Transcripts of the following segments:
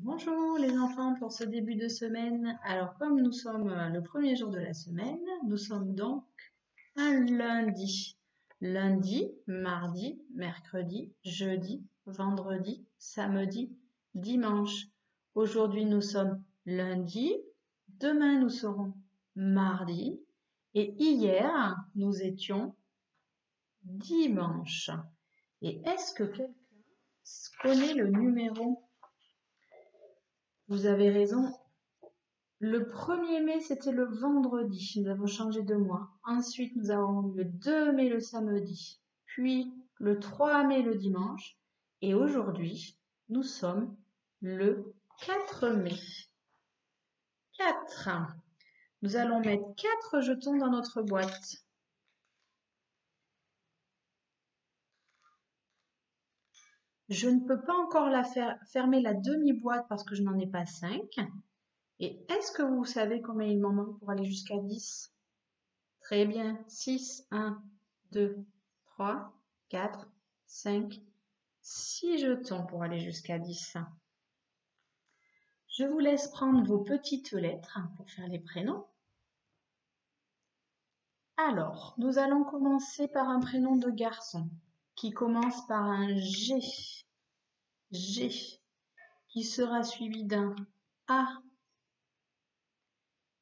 Bonjour les enfants pour ce début de semaine. Alors comme nous sommes le premier jour de la semaine, nous sommes donc un lundi. Lundi, mardi, mercredi, jeudi, vendredi, samedi, dimanche. Aujourd'hui nous sommes lundi, demain nous serons mardi et hier nous étions dimanche. Et est-ce que quelqu'un connaît le numéro? Vous avez raison. Le 1er mai, c'était le vendredi. Nous avons changé de mois. Ensuite, nous avons le 2 mai le samedi. Puis le 3 mai le dimanche. Et aujourd'hui, nous sommes le 4 mai. 4. Nous allons mettre 4 jetons dans notre boîte. Je ne peux pas encore fermer la demi-boîte parce que je n'en ai pas 5. Et est-ce que vous savez combien il m'en manque pour aller jusqu'à 10? Très bien. 6, 1, 2, 3, 4, 5, 6 jetons pour aller jusqu'à 10. Je vous laisse prendre vos petites lettres pour faire les prénoms. Alors, nous allons commencer par un prénom de garçon qui commence par un G. G, qui sera suivi d'un A,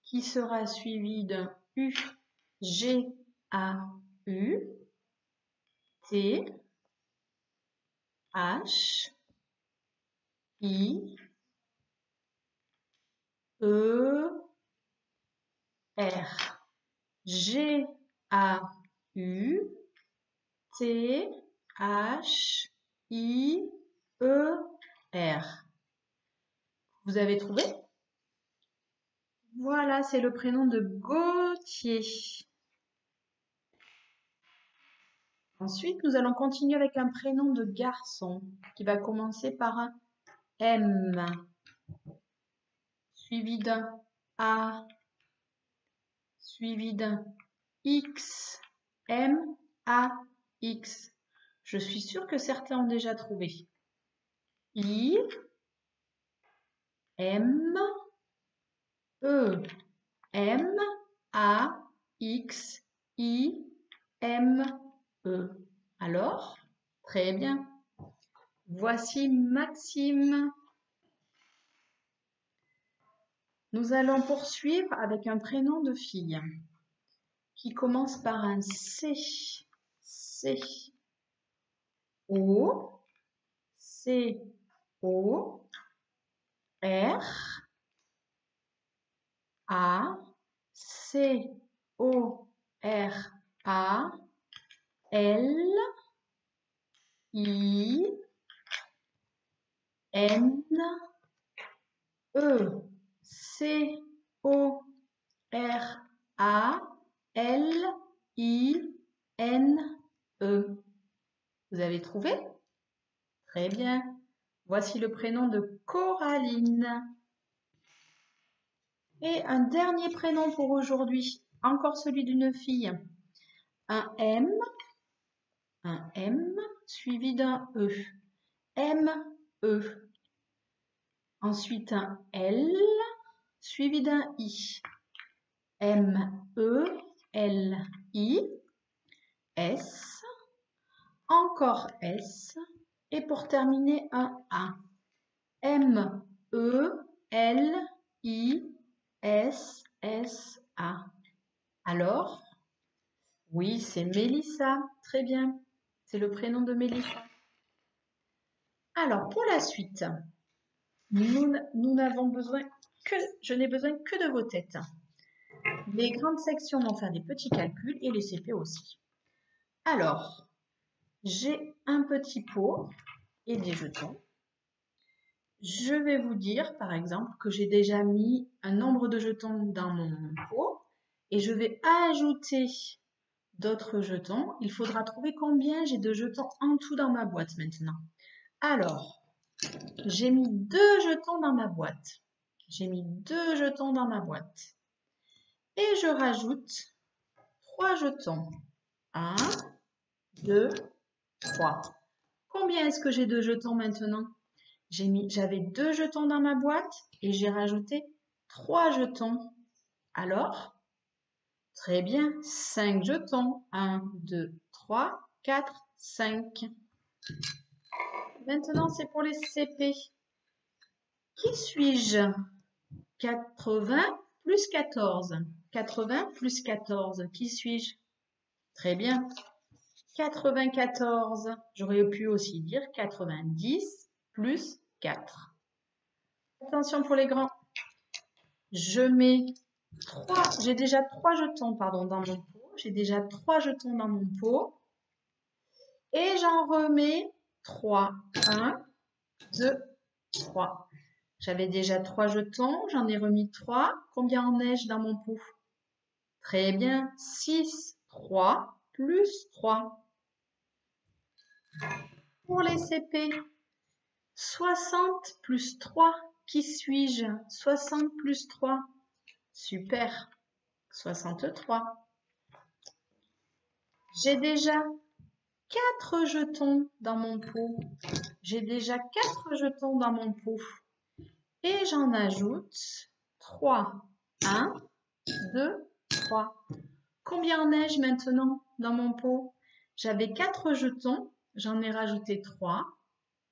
qui sera suivi d'un U. G, A, U, T, H, I, E, R. G, A, U, T, H, I, E, R. Vous avez trouvé? Voilà, c'est le prénom de Gauthier. Ensuite, nous allons continuer avec un prénom de garçon qui va commencer par un M, suivi d'un A, suivi d'un X, M, A, X. Je suis sûre que certains ont déjà trouvé. I, M, E, M, A, X, I, M, E. Alors, très bien. Voici Maxime. Nous allons poursuivre avec un prénom de fille qui commence par un C. C. O. C. O. R. A. C. O. R. A. L. I. N. E. C. O. R. A. L. I. N. E. Vous avez trouvé? Très bien. Voici le prénom de Coraline. Et un dernier prénom pour aujourd'hui, encore celui d'une fille. Un M suivi d'un E. M, E. Ensuite un L suivi d'un I. M, E, L, I. S. Encore S. Et pour terminer un A. M, E, L, I, S, S, A. Alors, oui, c'est Mélissa. Très bien. C'est le prénom de Mélissa. Alors, pour la suite, nous n'avons besoin que, je n'ai besoin que de vos têtes. Les grandes sections vont faire des petits calculs et les CP aussi. Alors, j'ai un petit pot et des jetons. Je vais vous dire, par exemple, que j'ai déjà mis un nombre de jetons dans mon pot et je vais ajouter d'autres jetons. Il faudra trouver combien j'ai de jetons en tout dans ma boîte maintenant. Alors, j'ai mis 2 jetons dans ma boîte. J'ai mis 2 jetons dans ma boîte. Et je rajoute 3 jetons. 1, 2, 3. Combien est-ce que j'ai de jetons maintenant? J'avais 2 jetons dans ma boîte et j'ai rajouté 3 jetons. Alors, très bien, 5 jetons. 1, 2, 3, 4, 5. Maintenant, c'est pour les CP. Qui suis-je? 80 plus 14. 80 plus 14. Qui suis-je? Très bien. 94. J'aurais pu aussi dire 90 plus 4. Attention pour les grands. Je mets 3. J'ai déjà 3 jetons dans mon pot. J'ai déjà 3 jetons dans mon pot. Et j'en remets 3. 1, 2, 3. J'avais déjà 3 jetons, j'en ai remis 3. Combien en ai-je dans mon pot? Très bien, 6, 3, plus 3. Pour les CP, 60 plus 3, qui suis-je? 60 plus 3, super, 63. J'ai déjà 4 jetons dans mon pot. J'ai déjà 4 jetons dans mon pot. Et j'en ajoute 3. 1, 2, 3. Combien en ai-je maintenant dans mon pot? J'avais 4 jetons, j'en ai rajouté 3.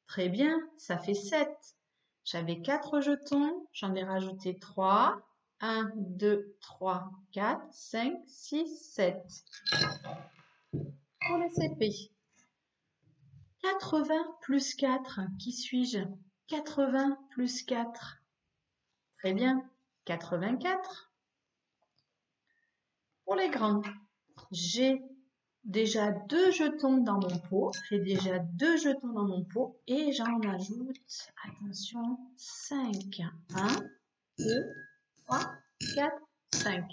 Très bien, ça fait 7. J'avais 4 jetons, j'en ai rajouté 3. 1, 2, 3, 4, 5, 6, 7. Pour les CP. 80 plus 4, qui suis-je? 80 plus 4. Très bien, 84. Pour les grands, j'ai déjà 2 jetons dans mon pot. J'ai déjà 2 jetons dans mon pot et j'en ajoute, attention, 5. 1, 2, 3, 4, 5.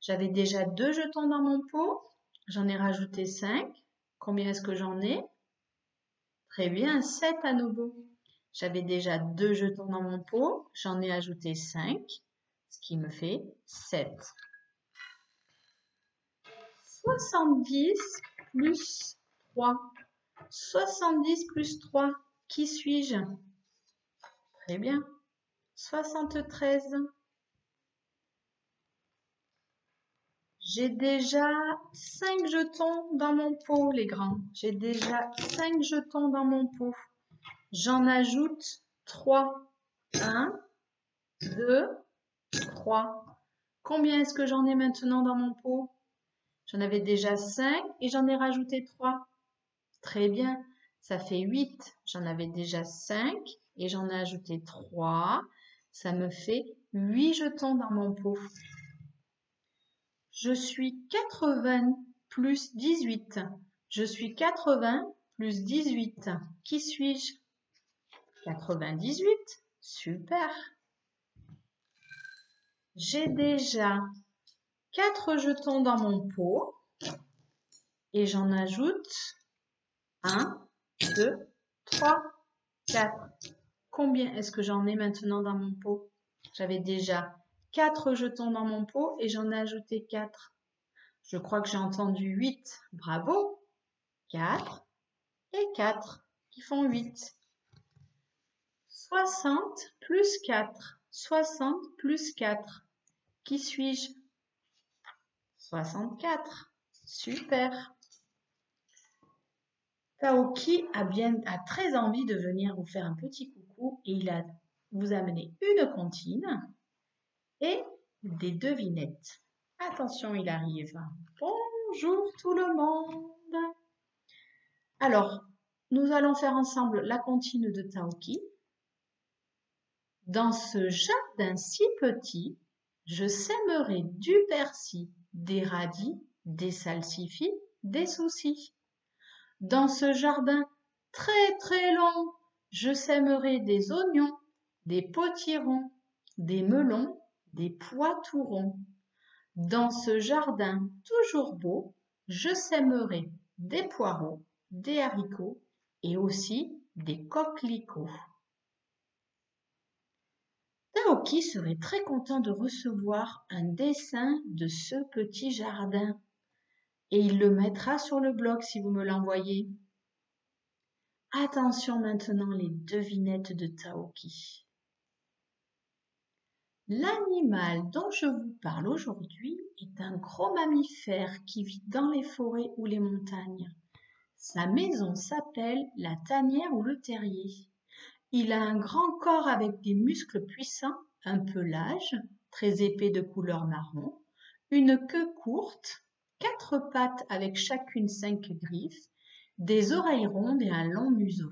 J'avais déjà 2 jetons dans mon pot. J'en ai rajouté 5. Combien est-ce que j'en ai? Très bien, 7 à nouveau. J'avais déjà 2 jetons dans mon pot. J'en ai ajouté 5, ce qui me fait 7. 70 plus 3. 70 plus 3, qui suis-je? Très bien. 73. J'ai déjà 5 jetons dans mon pot, les grands. J'ai déjà 5 jetons dans mon pot. J'en ajoute 3. 1, 2, 3. Combien est-ce que j'en ai maintenant dans mon pot? J'en avais déjà 5 et j'en ai rajouté 3. Très bien, ça fait 8. J'en avais déjà 5 et j'en ai ajouté 3. Ça me fait 8 jetons dans mon pot. Je suis 80 plus 18. Je suis 80 plus 18. Qui suis-je? 98. Super. J'ai déjà 4 jetons dans mon pot et j'en ajoute 1, 2, 3, 4. Combien est-ce que j'en ai maintenant dans mon pot? J'avais déjà 4 jetons dans mon pot et j'en ai ajouté 4. Je crois que j'ai entendu 8. Bravo! 4 et 4 qui font 8. 60 plus 4. 60 plus 4. Qui suis-je? 64. Super! Taoki a très envie de venir vous faire un petit coucou et il a vous amené une comptine et des devinettes. Attention, il arrive. Bonjour tout le monde. Alors, nous allons faire ensemble la comptine de Taoki. Dans ce jardin si petit, je sèmerai du persil, des radis, des salsifis, des soucis. Dans ce jardin très très long, je sèmerai des oignons, des potirons, des melons, des poitrourons. Dans ce jardin toujours beau, je sèmerai des poireaux, des haricots et aussi des coquelicots. Taoki serait très content de recevoir un dessin de ce petit jardin et il le mettra sur le blog si vous me l'envoyez. Attention maintenant les devinettes de Taoki. L'animal dont je vous parle aujourd'hui est un gros mammifère qui vit dans les forêts ou les montagnes. Sa maison s'appelle la tanière ou le terrier. Il a un grand corps avec des muscles puissants, un pelage très épais de couleur marron, une queue courte, 4 pattes avec chacune 5 griffes, des oreilles rondes et un long museau.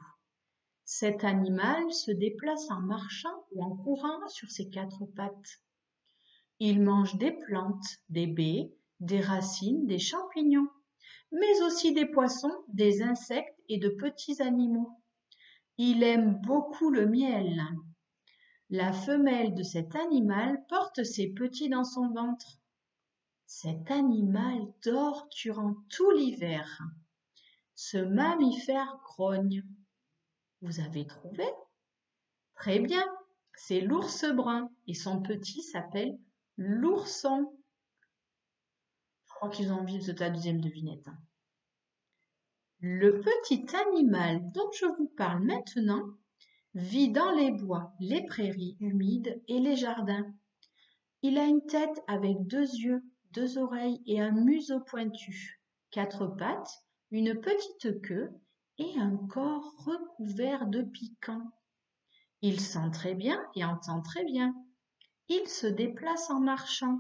Cet animal se déplace en marchant ou en courant sur ses 4 pattes. Il mange des plantes, des baies, des racines, des champignons, mais aussi des poissons, des insectes et de petits animaux. Il aime beaucoup le miel. La femelle de cet animal porte ses petits dans son ventre. Cet animal dort durant tout l'hiver. Ce mammifère grogne. Vous avez trouvé? Très bien, c'est l'ours brun et son petit s'appelle l'ourson. Je crois qu'ils ont envie de ta deuxième devinette. Le petit animal dont je vous parle maintenant vit dans les bois, les prairies humides et les jardins. Il a une tête avec 2 yeux, 2 oreilles et un museau pointu, 4 pattes, une petite queue et un corps recouvert de piquants. Il sent très bien et entend très bien. Il se déplace en marchant.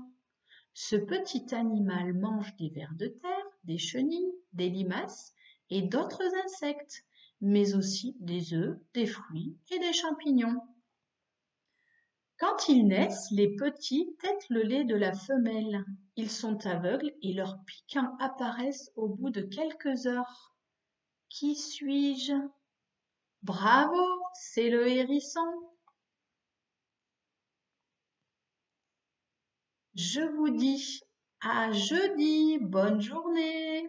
Ce petit animal mange des vers de terre, des chenilles, des limaces et d'autres insectes, mais aussi des œufs, des fruits et des champignons. Quand ils naissent, les petits tètent le lait de la femelle. Ils sont aveugles et leurs piquants apparaissent au bout de quelques heures. Qui suis-je? Bravo, c'est le hérisson. Je vous dis à jeudi, bonne journée.